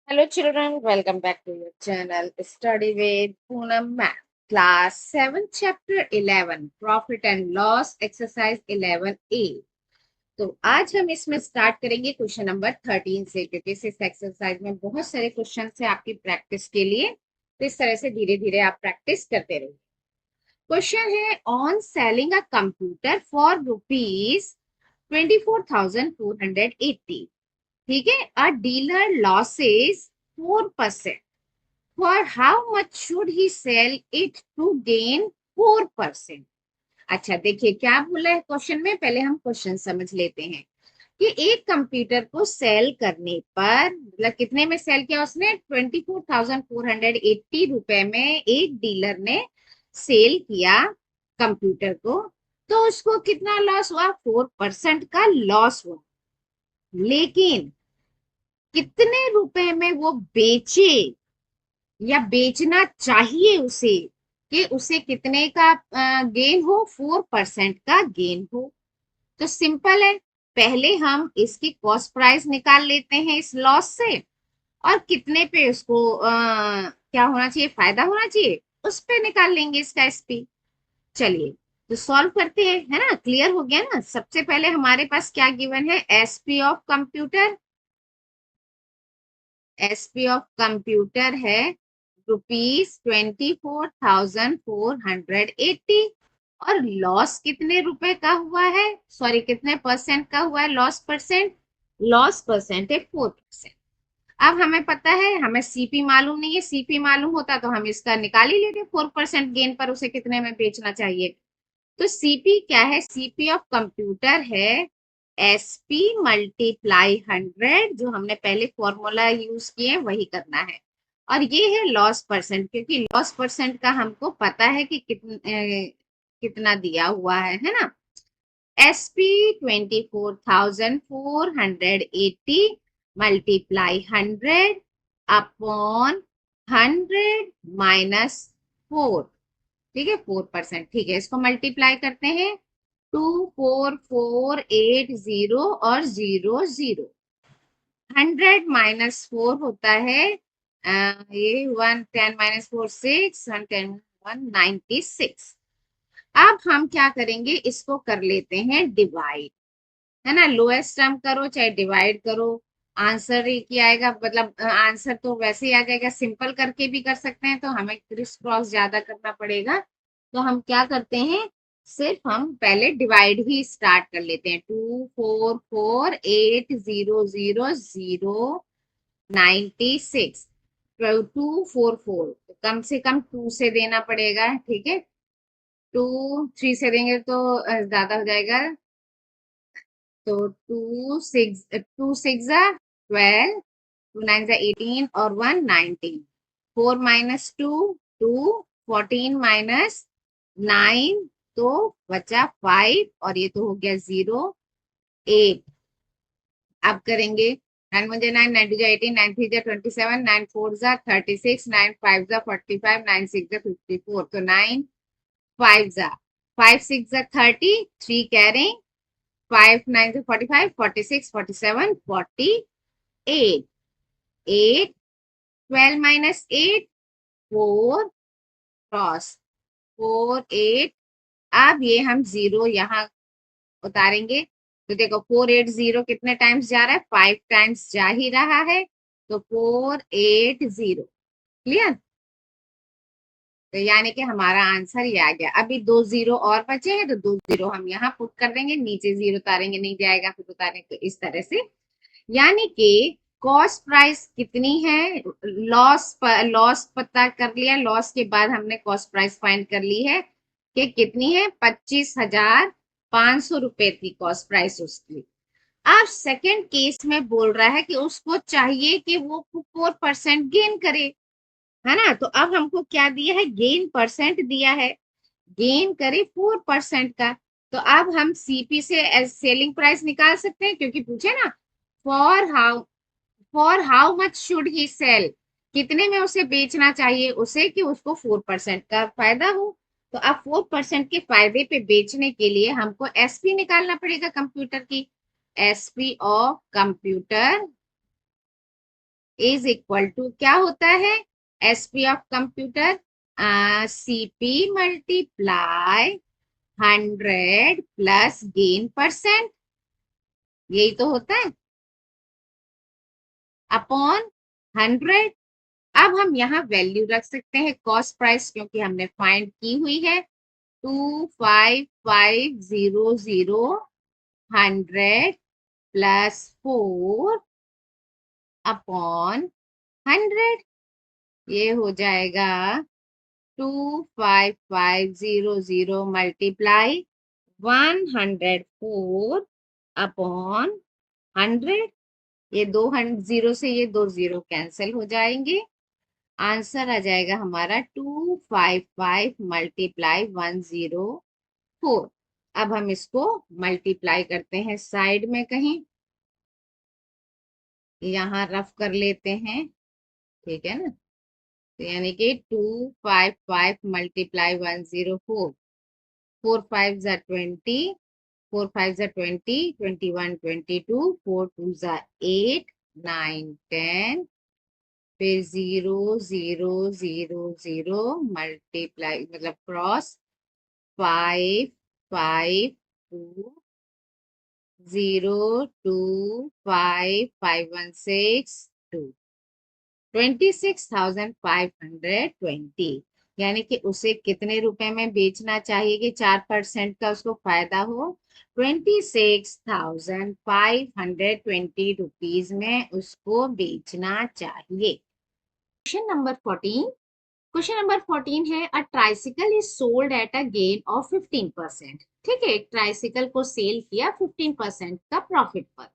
Hello, children. Welcome back to your channel. Study with Poonam Math. Class 7, Chapter 11, Profit and Loss, Exercise 11A. तो आज हम इसमें start करेंगे question number 13 से, क्योंकि इस एक्सरसाइज में बहुत सारे क्वेश्चन है आपकी प्रैक्टिस के लिए। तो इस तरह से धीरे धीरे आप प्रैक्टिस करते रहिए। क्वेश्चन है, on selling a computer for rupees 24,480, ठीक है, अ dealer losses 4%, for how much should he sell it to gain 4%? अच्छा, देखिए क्या बोला है क्वेश्चन में। पहले हम क्वेश्चन समझ लेते हैं कि एक कंप्यूटर को सेल करने पर, मतलब कितने में सेल किया उसने, 24,480 रुपए में एक डीलर ने सेल किया कंप्यूटर को। तो उसको कितना लॉस हुआ? 4% का लॉस हुआ। लेकिन कितने रुपए में वो बेचे या बेचना चाहिए उसे, कि उसे कितने का गेन हो? 4% का गेन हो। तो सिंपल है, पहले हम इसकी कॉस्ट प्राइस निकाल लेते हैं इस लॉस से, और कितने पे उसको क्या होना चाहिए, फायदा होना चाहिए, उस पे निकाल लेंगे इसका एसपी। चलिए, तो सॉल्व करते हैं, है ना। क्लियर हो गया ना। सबसे पहले हमारे पास क्या गिवन है? SP of computer. SP of computer है ₹24,480, और लॉस कितने रुपए का हुआ है, सॉरी कितने परसेंट का हुआ है लॉस परसेंट? लॉस परसेंट है 4%। अब हमें पता है, हमें सीपी मालूम नहीं है। सीपी मालूम होता तो हम इसका निकाल ही लेते, 4% गेन पर उसे कितने में बेचना चाहिए। तो सीपी क्या है? सीपी ऑफ कंप्यूटर है एसपी मल्टीप्लाई 100, जो हमने पहले फॉर्मूला यूज किए वही करना है। और ये है लॉस परसेंट, क्योंकि लॉस परसेंट का हमको पता है कि कितना दिया हुआ है ना। एसपी 24,480 मल्टीप्लाई 100 अपॉन 100 - 4, ठीक है, 4%। ठीक है, इसको मल्टीप्लाई करते हैं। 24480 और 00, 100 - 4 होता है ये 110 - 4 6, 110 196। अब हम क्या करेंगे, इसको कर लेते हैं डिवाइड, है ना। लोएस्ट टर्म करो चाहे डिवाइड करो, आंसर एक ही आएगा। मतलब आंसर तो वैसे ही आ जाएगा, सिंपल करके भी कर सकते हैं, तो हमें क्रिस क्रॉस ज्यादा करना पड़ेगा। तो हम क्या करते हैं, सिर्फ हम पहले डिवाइड ही स्टार्ट कर लेते हैं। 244800096, 244, कम से कम 2 से देना पड़ेगा, ठीक है। 2 3 से देंगे तो ज्यादा हो जाएगा। तो 2 6 2 6 2 9 18 और 1 19। 4 - 2 2, 14 - 9, तो बचा 5, और ये तो हो गया 0 8। अब करेंगे 9 × 1 = 9, 9 × 2 = 18, 9 × 3 = 27, 9 × 4 = 36, 9 × 5 = 45, 9 × 6 = 54। तो 9 5 5 6 30, 3 carrying, 5 9 से 45, 46, 47, 48, 8, 12 - 8, 4 क्रॉस 4 8। अब ये हम जीरो यहाँ उतारेंगे, तो देखो 480 कितने टाइम्स जा रहा है? 5 टाइम्स जा ही रहा है। तो 480, क्लियर। तो यानी कि हमारा आंसर ये आ गया। अभी 2 जीरो और बचे हैं, तो 2 जीरो हम यहाँ पुट कर देंगे, नीचे जीरो उतारेंगे, नहीं जाएगा, फिर उतारेंगे, तो इस तरह से। यानी कि कॉस्ट प्राइस कितनी है, लॉस पता कर लिया, लॉस के बाद हमने कॉस्ट प्राइस फाइंड कर ली है कि कितनी है, 25,500 रुपए थी कॉस्ट प्राइस उसकी। अब सेकंड केस में बोल रहा है कि उसको चाहिए कि वो 4% गेन करे, है ना। तो अब हमको क्या दिया है? गेन परसेंट दिया है, गेन करे 4% का। तो अब हम सीपी से सेलिंग प्राइस निकाल सकते हैं, क्योंकि पूछे ना, for how much should he sell, कितने में उसे बेचना चाहिए उसे, कि उसको 4% का फायदा हो। तो अब 4% के फायदे पे बेचने के लिए हमको एसपी निकालना पड़ेगा कंप्यूटर की। SP of computer is equal to क्या होता है, SP of computer, CP multiply 100 plus gain percent, यही तो होता है, अपॉन 100। अब हम यहाँ वैल्यू रख सकते हैं कॉस्ट प्राइस, क्योंकि हमने फाइंड की हुई है, 25500 100 प्लस 4 अपॉन 100, ये हो जाएगा 25500 मल्टीप्लाई 104 अपॉन 100। ये दो जीरो से ये दो जीरो कैंसिल हो जाएंगे, आंसर आ जाएगा हमारा 255 मल्टीप्लाई 104। अब हम इसको मल्टीप्लाई करते हैं साइड में कहीं, यहाँ रफ कर लेते हैं, ठीक है ना। तो यानी कि 255 मल्टीप्लाई 104, 4 5 जा 20, 4 5 जा 20, 21 22, 4 2 जा 8 9 10, फिर 0 0 0 0 मल्टीप्लाई मतलब क्रॉस 5 5 2 0 2 5 5 1 6 2, 26,520, यानी कि उसे कितने रुपए में बेचना चाहिए कि 4% का उसको फायदा हो, 26,520 में उसको बेचना चाहिए। क्वेश्चन नंबर 14, क्वेश्चन नंबर 14 है, a tricycle is sold at a gain of 15%। ठीक है, ट्राइसिकल को सेल किया 15% का प्रॉफिट पर,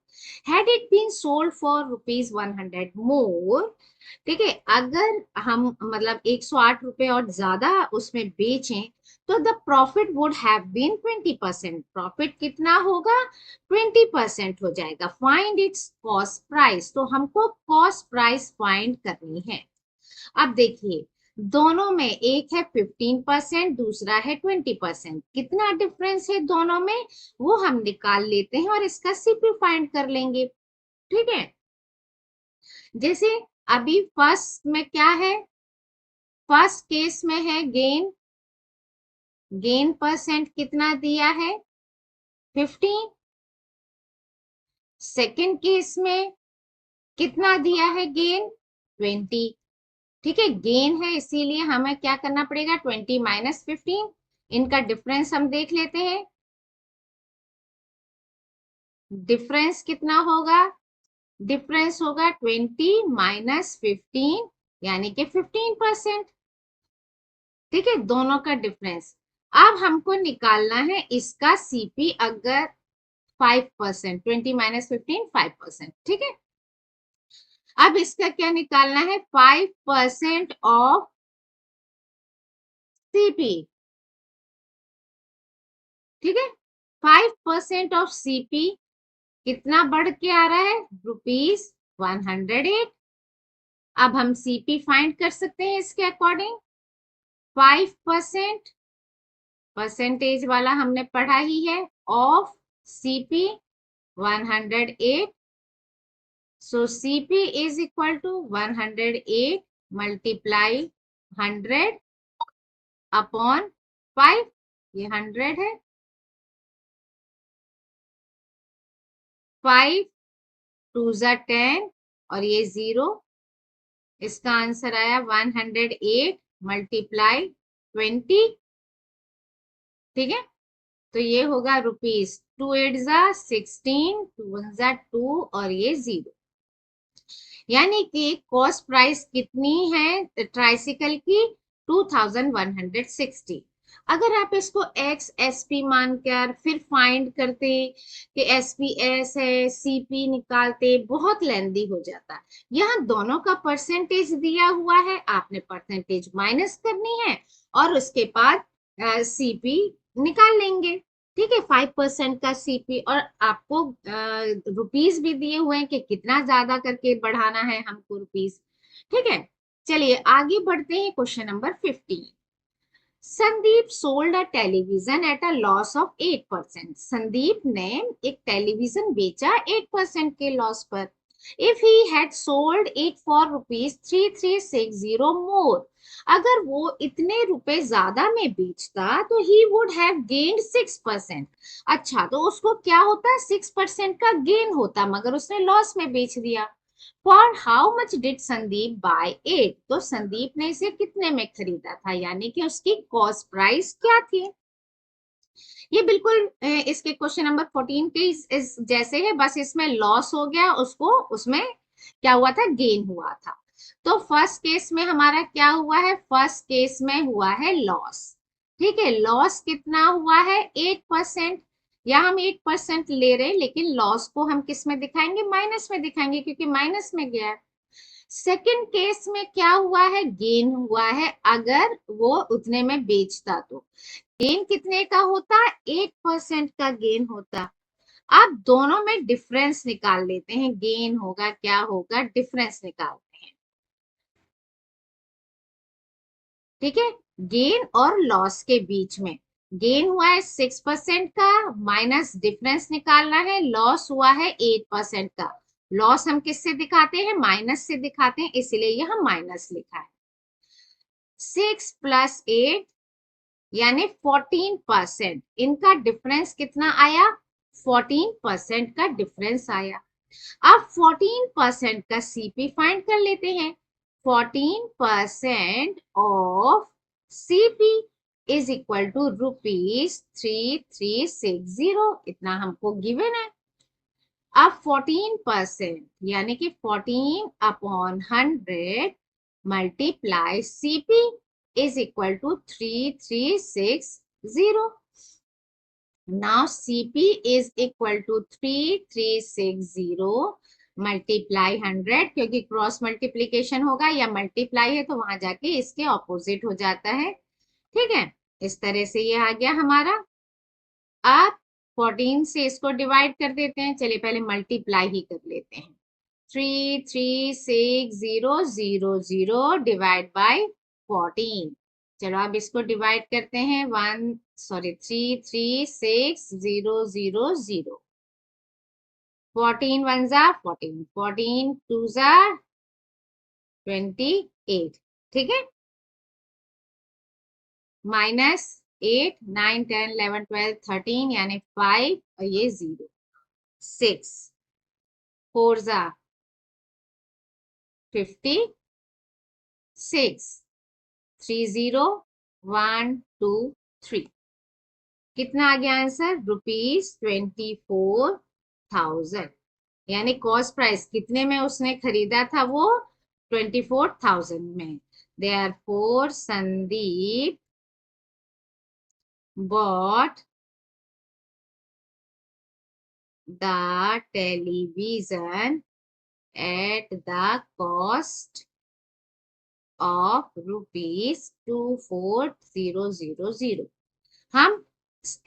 had it been sold for ₹100 more. ठीक है, अगर हम मतलब 108 रुपए और ज्यादा उसमें बेचें तो the profit would have been 20%, profit कितना होगा, 20% हो जाएगा। फाइंड इट्स कॉस्ट प्राइस, तो हमको कॉस्ट प्राइस फाइंड करनी है। अब देखिए, दोनों में एक है 15%, दूसरा है 20%, कितना डिफरेंस है दोनों में वो हम निकाल लेते हैं और इसका सीपी फाइंड कर लेंगे। ठीक है, जैसे अभी फर्स्ट में क्या है, फर्स्ट केस में है गेन, गेन परसेंट कितना दिया है 15, सेकेंड केस में कितना दिया है गेन 20। ठीक है, गेन है इसीलिए हमें क्या करना पड़ेगा 20 माइनस 15, इनका डिफरेंस हम देख लेते हैं, डिफरेंस कितना होगा, डिफरेंस होगा 20 माइनस 15 यानी कि 15%। ठीक है, दोनों का डिफरेंस। अब हमको निकालना है इसका सीपी, अगर 5%, 20 माइनस 15 5%। ठीक है, अब इसका क्या निकालना है, 5% ऑफ सीपी। ठीक है, 5% ऑफ सीपी कितना बढ़ के आ रहा है, ₹108। अब हम सीपी फाइंड कर सकते हैं इसके अकॉर्डिंग, 5% परसेंटेज वाला हमने पढ़ा ही है, of CP 108, so CP is equal to 108 multiply 100 upon 5, ये 100 है, 5 2 जा 10 और ये 0, इसका आंसर आया 108 मल्टीप्लाई 20। ठीक है, तो ये होगा ₹2 8 जा 16, 2 1 जा 2 और ये 0, यानी कि कॉस्ट प्राइस कितनी है ट्राइसिकल की 2160। अगर आप इसको एक्स एस पी मानकर फिर फाइंड करते कि एस पी एस है, सीपी निकालते, बहुत लेंदी हो जाता। यहाँ दोनों का परसेंटेज दिया हुआ है, आपने परसेंटेज माइनस करनी है और उसके बाद सीपी निकाल लेंगे। ठीक है, 5% का सीपी, और आपको रुपीस भी दिए हुए हैं कि कितना ज्यादा करके बढ़ाना है हमको रुपीस। ठीक है, चलिए आगे बढ़ते हैं, question number 15। Sandeep sold a television at a loss of 8%। Sandeep ने एक टेलीविजन बेचा 8% के लॉस पर। If he had sold it for ₹3360 मोर, अगर वो इतने रुपए ज्यादा में बेचता तो ही वुड हैव गेन्ड 6%। अच्छा, तो उसको क्या होता, 6% का गेन होता, मगर उसने लॉस में बेच दिया। For how much did Sandeep buy it, तो संदीप ने इसे कितने में खरीदा था, यानी कि उसकी कॉस्ट प्राइस क्या थी। ये बिल्कुल इसके क्वेश्चन नंबर 14 के इस जैसे है, बस इसमें लॉस हो गया, उसको उसमें क्या हुआ था, गेन हुआ था। तो फर्स्ट केस में हमारा क्या हुआ है, फर्स्ट केस में हुआ है लॉस। ठीक है, लॉस कितना हुआ है, 8%। या हम 8% ले रहे हैं, लेकिन लॉस को हम किस में दिखाएंगे, माइनस में दिखाएंगे, क्योंकि माइनस में गया है। सेकंड केस में क्या हुआ है, गेन हुआ है, अगर वो उतने में बेचता तो गेन कितने का होता, 8% का गेन होता। अब दोनों में डिफरेंस निकाल लेते हैं, गेन होगा क्या होगा, डिफरेंस निकालते हैं। ठीक है, गेन और लॉस के बीच में गेन हुआ है 6% का, माइनस डिफरेंस निकालना है, लॉस हुआ है 8% का। लॉस हम किससे दिखाते हैं, माइनस से दिखाते हैं, इसलिए यह माइनस लिखा है। 6 + 8 यानी 14%, इनका डिफरेंस कितना आया, 14% का डिफरेंस आया। अब 14% का सीपी फाइंड कर लेते हैं। 14% of CP is equal to ₹3360, इतना हमको गिवन है। अब 14% यानी कि 14/100 multiply CP is equal to 3360। Now CP is equal to 3360 multiply 100, क्योंकि क्रॉस मल्टीप्लीकेशन होगा या मल्टीप्लाई है तो वहां जाके इसके ऑपोजिट हो जाता है। ठीक है, इस तरह से ये आ गया हमारा। अब 14 से इसको डिवाइड कर देते हैं, चलिए पहले मल्टीप्लाई ही कर लेते हैं। 336000 डिवाइड बाय 14। चलो अब इसको डिवाइड करते हैं, 336000। 14 1 जा 14, 14 2 जा 28। ठीक है, माइनस 8 9 10 11 12 13 यानी 5 और ये 0। 6 4 जा 56, 30 1 2 3। कितना आ गया आंसर, ₹24,000। यानी कॉस्ट प्राइस कितने में उसने खरीदा था, वो 24,000 में। Therefore Sandeep bought the television at the cost of ₹24,000। हम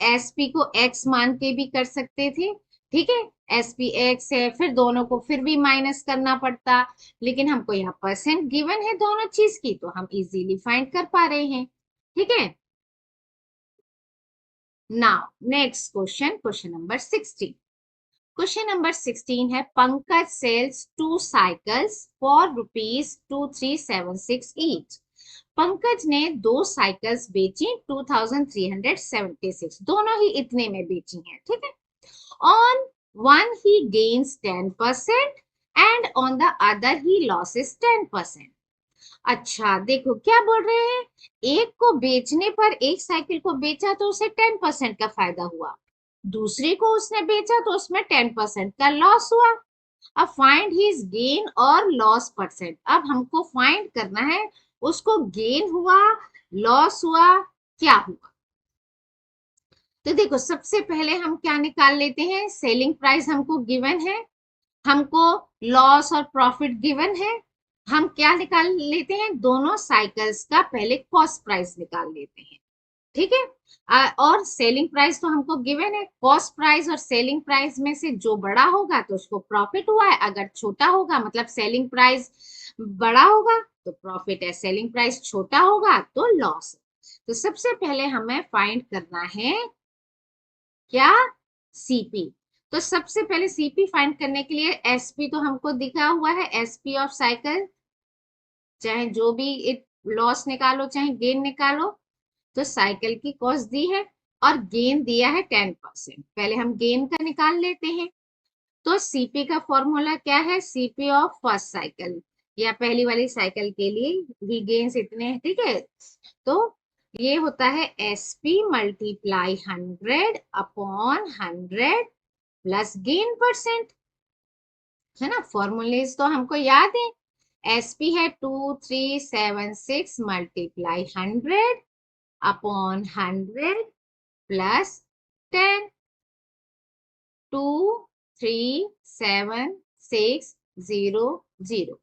एसपी को एक्स मान के भी कर सकते थे। ठीक है, एसपी एक्स है, फिर दोनों को फिर भी माइनस करना पड़ता, लेकिन हमको यहाँ परसेंट गिवन है दोनों चीज की, तो हम इजीली फाइंड कर पा रहे हैं। ठीक है, now next question, question number 16। Question number 16 है, Pankaj sells 2 cycles for ₹2376 each. Pankaj ने 2 साइकिल्स बेची 2376, दोनों ही इतने में बेची हैं। ठीक है, on one he gains 10% and on the other he loses 10%। अच्छा देखो क्या बोल रहे हैं, एक को बेचने पर, एक साइकिल को बेचा तो उसे 10% का फायदा हुआ, दूसरे को उसने बेचा तो उसमें 10% का लॉस हुआ। अब फाइंड हिज गेन और लॉस परसेंट, अब हमको फाइंड करना है उसको गेन हुआ, लॉस हुआ, क्या हुआ। तो देखो सबसे पहले हम क्या निकाल लेते हैं, सेलिंग प्राइस हमको गिवन है, हमको लॉस और प्रॉफिट गिवन है। हम क्या निकाल लेते हैं, दोनों साइकिल्स का पहले कॉस्ट प्राइस निकाल लेते हैं। ठीक है, और सेलिंग प्राइस तो हमको गिवन है, कॉस्ट प्राइस और सेलिंग प्राइस में से जो बड़ा होगा तो उसको प्रॉफिट हुआ है, अगर छोटा होगा मतलब सेलिंग प्राइस बड़ा होगा तो प्रॉफिट है, सेलिंग प्राइस छोटा होगा तो लॉस है। तो सबसे पहले हमें फाइंड करना है क्या, सीपी। तो सबसे पहले सीपी फाइंड करने के लिए एसपी तो हमको दिखा हुआ है, एसपी ऑफ साइकिल, चाहे जो भी लॉस निकालो चाहे गेन निकालो, तो साइकिल की कॉस्ट दी है और गेन दिया है 10%। पहले हम गेन का निकाल लेते हैं। तो सीपी का फॉर्मूला क्या है, सीपी ऑफ फर्स्ट साइकिल या पहली वाली साइकिल के लिए भी गेन्स इतने हैं, ठीक है। तो ये होता है SP multiply 100 upon 100 plus gain percent, है ना। फॉर्मूलेज तो हमको याद है। एसपी है 2376 मल्टीप्लाई 100 अपॉन 100 प्लस 10, 23760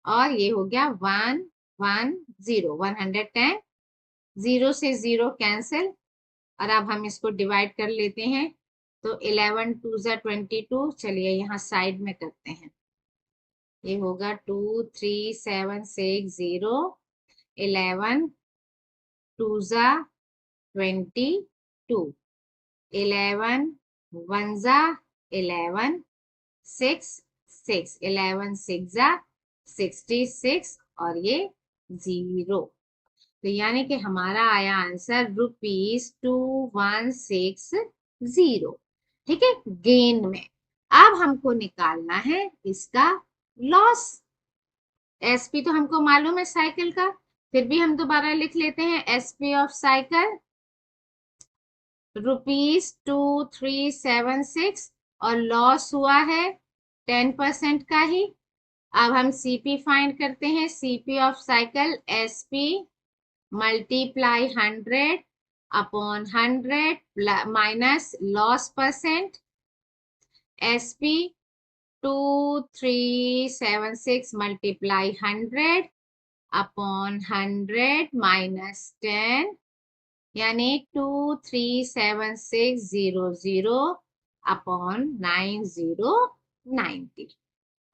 और ये हो गया 110, 110, 0 से 0 कैंसिल। और अब हम इसको डिवाइड कर लेते हैं। तो 11 2 जा 22, चलिए यहाँ साइड में करते हैं। ये होगा 23760, 11 2 जा 22, 11 1 जा 11, 6 6, 11 6 जा 66 और ये 0। तो यानी कि हमारा आया आंसर ₹2160, ठीक है, गेन में। अब हमको निकालना है इसका लॉस। एसपी तो हमको मालूम है साइकिल का, फिर भी हम दोबारा लिख लेते हैं। एसपी ऑफ साइकिल ₹2376 और लॉस हुआ है 10% का ही। अब हम सीपी फाइंड करते हैं। CP of cycle SP multiply 100 upon 100 minus loss percent. SP 2376 multiply 100 upon 100 minus 10, यानी 23760 अपॉन 9090।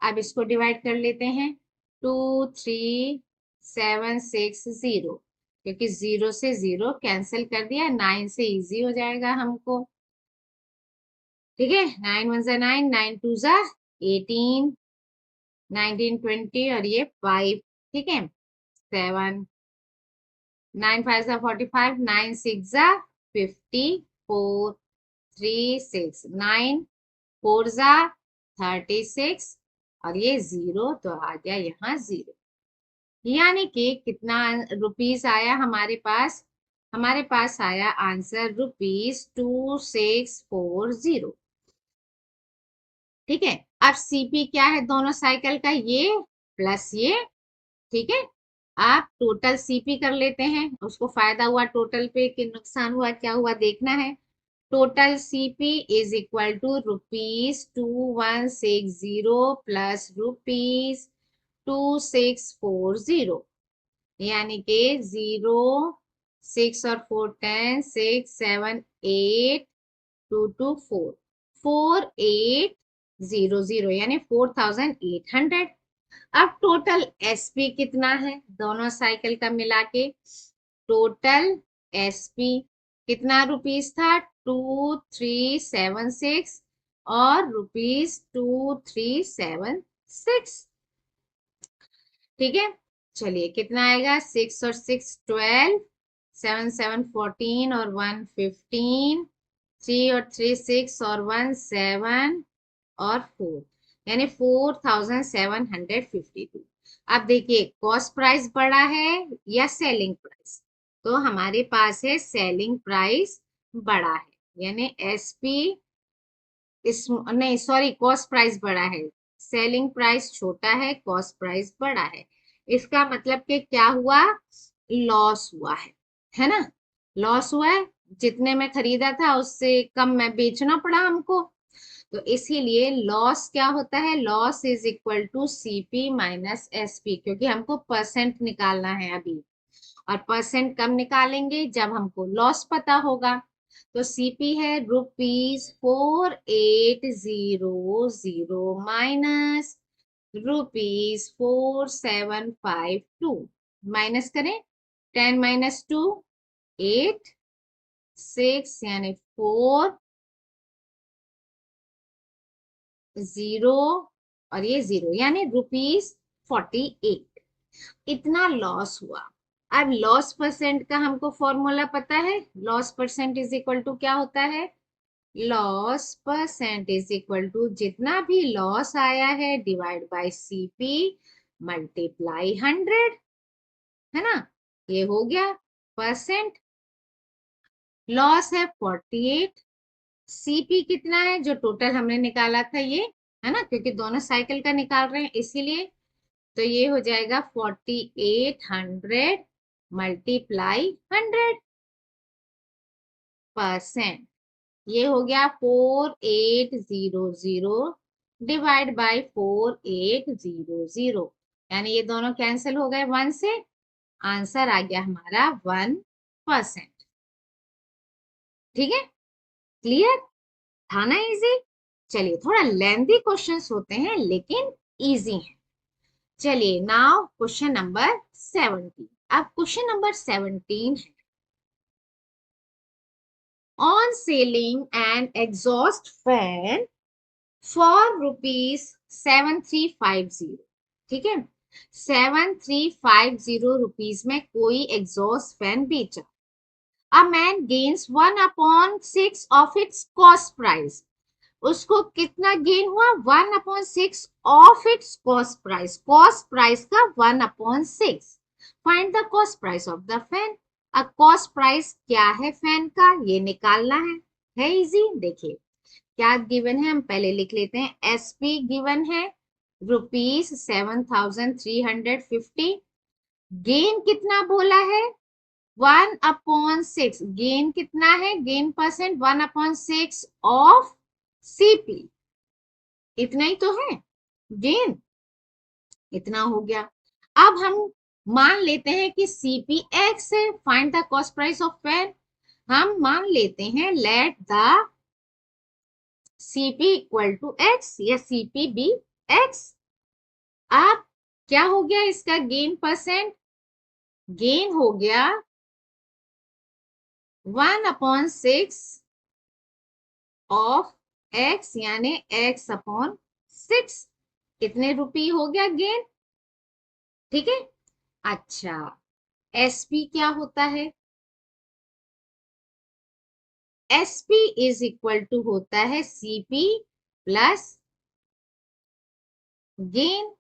अब इसको डिवाइड कर लेते हैं। 23760, क्योंकि 0 से 0 कैंसिल कर दिया, 9 से इजी हो जाएगा हमको, ठीक है। 9 1 जा 9, 9 2 जा 18, 19 20 और ये 5, ठीक है। 7, 9 5 जा 45, 9 6 जा 54, 3 6, 9 4 जा 36 और ये 0, तो आ गया यहाँ 0। यानी कि कितना रुपीस आया हमारे पास, हमारे पास आया आंसर ₹2640, ठीक है। अब सीपी क्या है दोनों साइकिल का, ये प्लस ये, ठीक है। आप टोटल सीपी कर लेते हैं, उसको फायदा हुआ टोटल पे कि नुकसान हुआ क्या हुआ देखना है। Total CP is equal to ₹2160 plus ₹2640, यानी कि 0 6 और 4 10, 6 7 8 2 2 4, 4800 यानी 4800। अब टोटल एसपी कितना है दोनों साइकिल का मिला के, टोटल एसपी कितना रुपीस था, 2376 और ₹2376, ठीक है। चलिए कितना आएगा, 6 और 6 12, 7 7 14 और 1 15, 3 और 3 6 और 1 7 और 4, यानी 4752। अब देखिए कॉस्ट प्राइस बड़ा है या सेलिंग प्राइस, तो हमारे पास है सेलिंग प्राइस बड़ा है, यानी एसपी इस नहीं सॉरी कॉस्ट प्राइस बड़ा है, सेलिंग प्राइस छोटा है, कॉस्ट प्राइस बड़ा है। इसका मतलब कि क्या हुआ, लॉस हुआ है ना। लॉस हुआ है, जितने में खरीदा था उससे कम में बेचना पड़ा हमको। तो इसीलिए लॉस क्या होता है, loss is equal to CP minus SP, क्योंकि हमको परसेंट निकालना है अभी, और परसेंट कब निकालेंगे, जब हमको लॉस पता होगा। तो सीपी है ₹4800 माइनस ₹4752, माइनस करें, 10 माइनस 2 8, 6 यानी 4, 0 और ये 0, यानी ₹48 इतना लॉस हुआ। अब लॉस परसेंट का हमको फॉर्मूला पता है, loss percent is equal to क्या होता है, loss percent is equal to जितना भी लॉस आया है डिवाइड बाय सीपी मल्टीप्लाई 100, है ना। ये हो गया परसेंट। लॉस है 48, सीपी कितना है जो टोटल हमने निकाला था ये, है ना, क्योंकि दोनों साइकिल का निकाल रहे हैं इसीलिए। तो ये हो जाएगा 4800 मल्टीप्लाई 100%। ये हो गया 4800 डिवाइड बाय 4800, यानी ये दोनों कैंसिल हो गए 1 से, आंसर आ गया हमारा 1%। ठीक है, क्लियर था ना, इजी। चलिए, थोड़ा लेंथी क्वेश्चंस होते हैं लेकिन इजी हैं। चलिए, नाउ क्वेश्चन नंबर 17। अब क्वेश्चन नंबर 17 है, on selling an exhaust fan for ₹7350, ठीक है, 7350 रुपीज में कोई एग्जॉस्ट फैन बेचा। A man gains 1/6 of its cost price, उसको कितना गेन हुआ, 1/6 of its cost price, cost price का 1/6। Find the cost price of the fan. अब कॉस्ट प्राइस क्या है फैन का, ये निकालना है इजी। देखिए क्या गिवन है, हम पहले लिख लेते हैं। एसपी गिवन है ₹7350। गेन कितना बोला है, 1/6। गेन कितना है, गेन परसेंट 1/6 ऑफ सीपी, इतना ही तो है गेन, इतना हो गया। अब हम मान लेते हैं कि सीपी एक्स है, find the cost price of fan. हम मान लेते हैं let the CP equal to X या सीपी बी एक्स। अब क्या हो गया इसका गेन परसेंट, गेन हो गया 1/6 ऑफ एक्स, यानी x/6, कितने रुपए हो गया गेन। ठीक है, अच्छा, एसपी क्या होता है, एसपी इज इक्वल टू होता है सीपी प्लस गेन।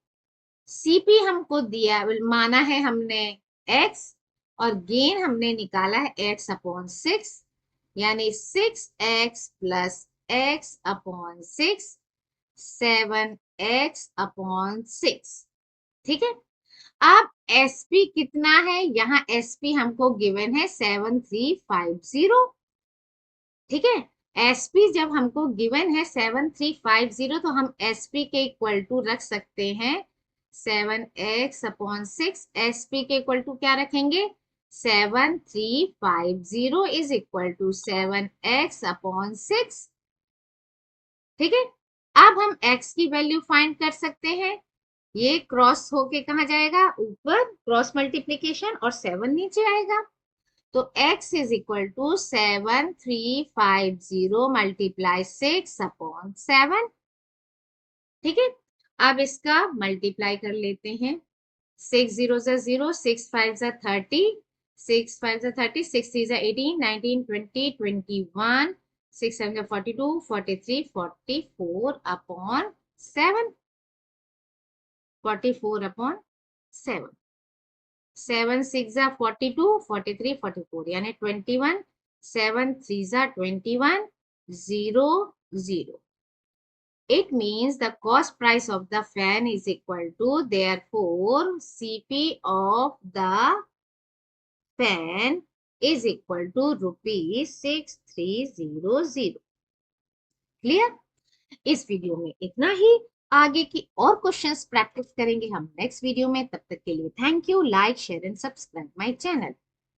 सीपी हमको दिया, माना है हमने एक्स, और गेन हमने निकाला है x/6, यानी 6x प्लस x/6, 7x/6। ठीक है, अब एसपी कितना है, यहाँ एसपी हमको गिवन है 7350। ठीक है, एसपी जब हमको गिवन है 7350, तो हम एसपी के इक्वल टू रख सकते हैं 7x/6। एसपी के इक्वल टू क्या रखेंगे, 7350 इज इक्वल टू 7x/6। ठीक है, अब हम x की वैल्यू फाइंड कर सकते हैं। ये क्रॉस होके कहा जाएगा, ऊपर क्रॉस मल्टीप्लीकेशन, और 7 नीचे आएगा। तो x is equal to 7350 multiply 6/7। ठीक है, अब इसका मल्टीप्लाई कर लेते हैं। 6 0 0, 6 5 30, 6 5 30, 6 3 18, 19 20 21, 6 7 42, 43, 44/7, 44/7। 7 6 42, 43, 44, यानी 21, 7 3 21, 0 0। It means the cost price of the fan is equal to, therefore CP of the fan is equal to ₹6300। Clear, इस वीडियो में इतना ही। आगे की और क्वेश्चंस प्रैक्टिस करेंगे हम नेक्स्ट वीडियो में। तब तक के लिए thank you. Like share and subscribe my channel.